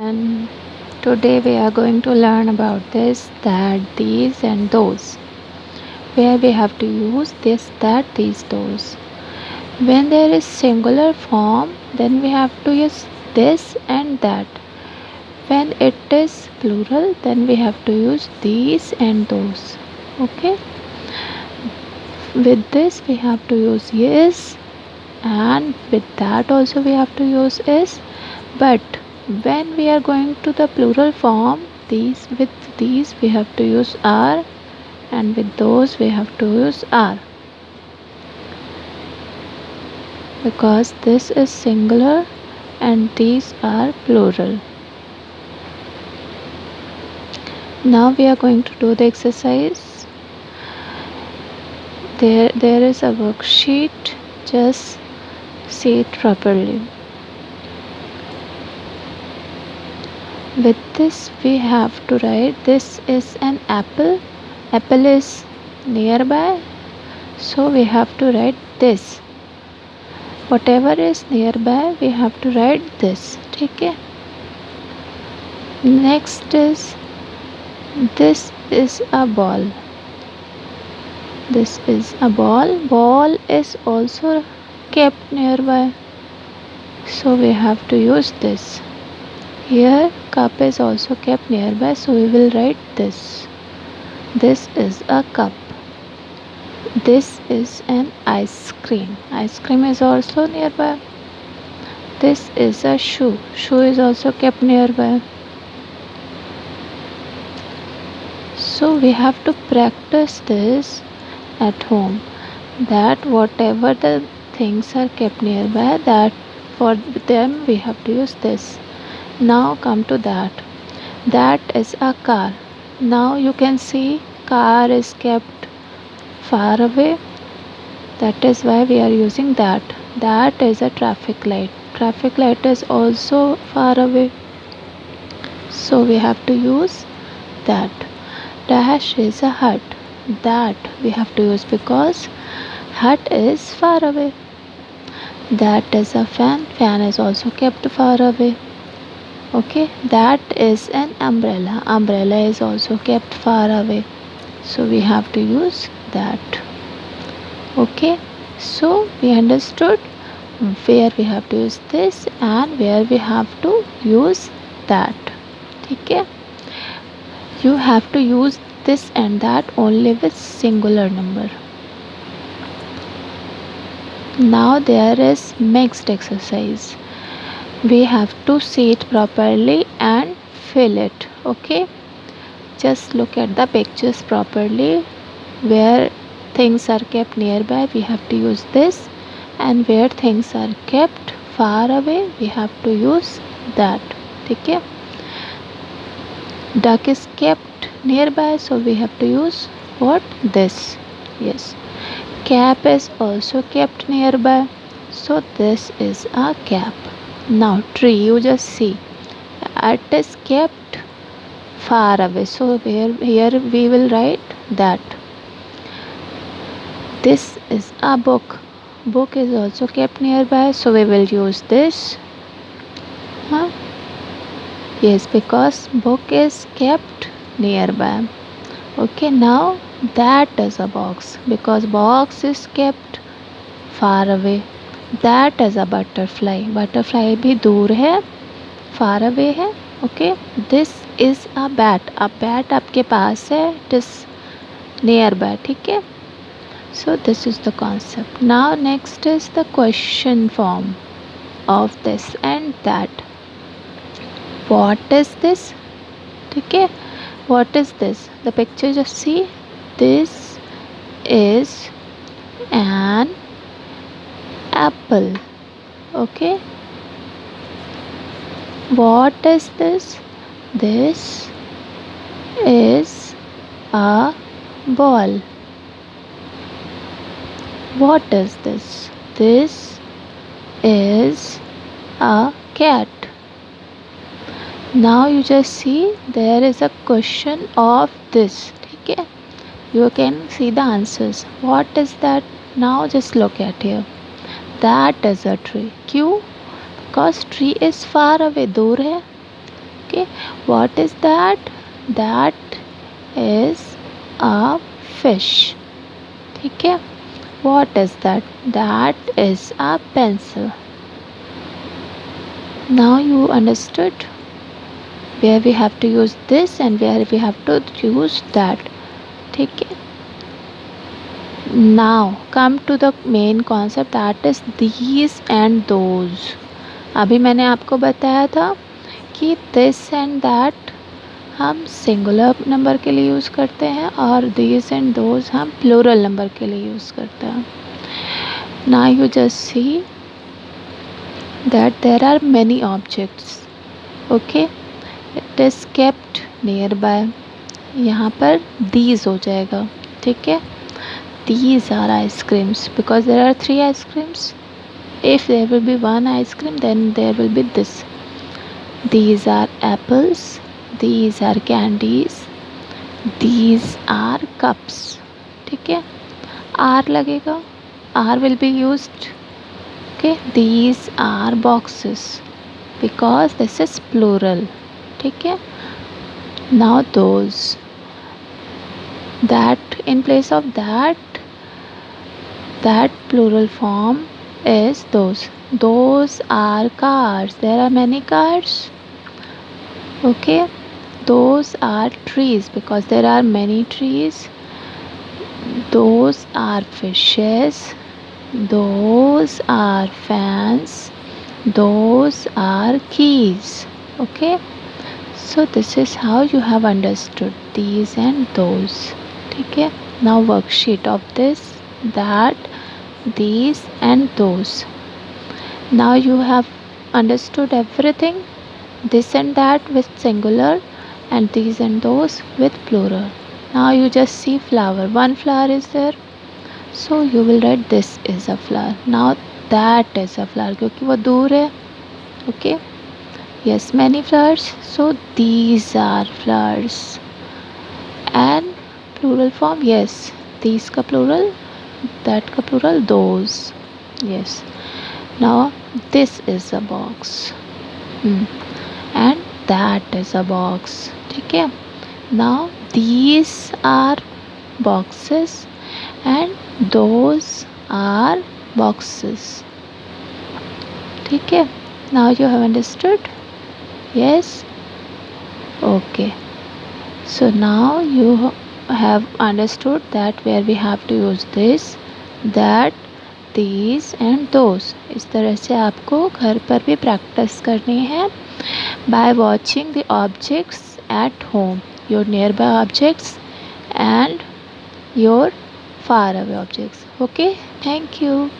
And today we are going to learn about this, that, these, and those, where we have to use this, that, these, those. When there is singular form, then we have to use this and that. When it is plural, then we have to use these and those. Okay? With this, we have to use yes, and with that also we have to use is. But when we are going to the plural form, these we have to use are, and with those we have to use are, because this is singular and these are plural. Now we are going to do the exercise. There is a worksheet. Just see it properly. With this we have to write, this is an apple. Apple is nearby, so we have to write this. Whatever is nearby we have to write this. Okay. Next is, this is a ball. This is a ball. Ball is also kept nearby, so we have to use this. Here cup is also kept nearby, so we will write this. This is a cup. This is an ice cream. Ice cream is also nearby. This is a shoe. Shoe is also kept nearby. So we have to practice this at home, that whatever the things are kept nearby, that for them we have to use this. Now come to that. That is a car. Now you can see car is kept far away. That is why we are using that. That is a traffic light. Traffic light is also far away, so we have to use that. Dash is a hut. That we have to use because hut is far away. That is a fan. Fan is also kept far away. Okay, that is an umbrella. Umbrella is also kept far away, so we have to use that. Okay, so we understood where we have to use this and where we have to use that. Okay, you have to use this and that only with singular number. Now there is mixed exercise. We have to see it properly and fill it. Okay, just look at the pictures properly. Where things are kept nearby we have to use this, and where things are kept far away we have to use that. Okay, duck is kept nearby, so we have to use what? This. Yes, cap is also kept nearby, so this is a cap. Now tree, you just see, it is kept far away, so here we will write that. This is a book. Book is also kept nearby, so we will use this. Huh? Yes, because book is kept nearby. Okay, now that is a box, because box is kept far away. That is a butterfly. Butterfly भी दूर है, far away है. Okay, this is a bat. A bat आपके पास है, it is nearby. ठीक है. So this is the concept. Now next is the question form of this and that. What is this? Okay, what is this? The picture, just see. This is an apple. Okay. What is this? This is a ball. What is this? This is a cat. Now you just see there is a question of this. Okay, you can see the answers. What is that? Now just look at here. That is a tree. क्यों? Because tree is far away, दूर है. Okay, what is that? That is a fish. ठीक है, what is that? That is a pencil. Now you understood where we have to use this and where we have to use that. ठीक है, now come to the main concept, that is these and those. अभी मैंने आपको बताया था कि this and that हम singular number के लिए यूज़ करते हैं और these and those हम प्लूरल नंबर के लिए यूज़ करते हैं. Now you just see that there are many objects. Okay, it is kept nearby. यहाँ पर these हो जाएगा. ठीक है, these are ice creams because there are 3 ice creams. If there will be 1 ice cream, then there will be this. These are apples. These are candies. These are cups. ठीक है, R लगेगा. R will be used. Okay, these are boxes because this is plural. ठीक है, now those. That in place of that plural form is those. Those are cars. There are many cars. Okay, those are trees because there are many trees. Those are fishes. Those are fans. Those are keys. Okay, so this is how you have understood these and those. ठीक है, now worksheet of this, that, these and those. Now you have understood everything, this and that with singular and these and those with plural. Now you just see flower, one flower is there, so you will write this is a flower. Now that is a flower क्योंकि वो दूर है. Okay, yes, many flowers, so these are flowers. And plural form, yes, these का plural, that का plural, those. Yes, now this is a box. And that is a box. ठीक है, now these are boxes and those are boxes. ठीक है, now you have understood. Yes, okay, so now you have understood that where we have to use this, that, these and those. इस तरह से आपको घर पर भी प्रैक्टिस करनी है by watching the objects at home, your nearby objects and your far away objects. Okay, thank you.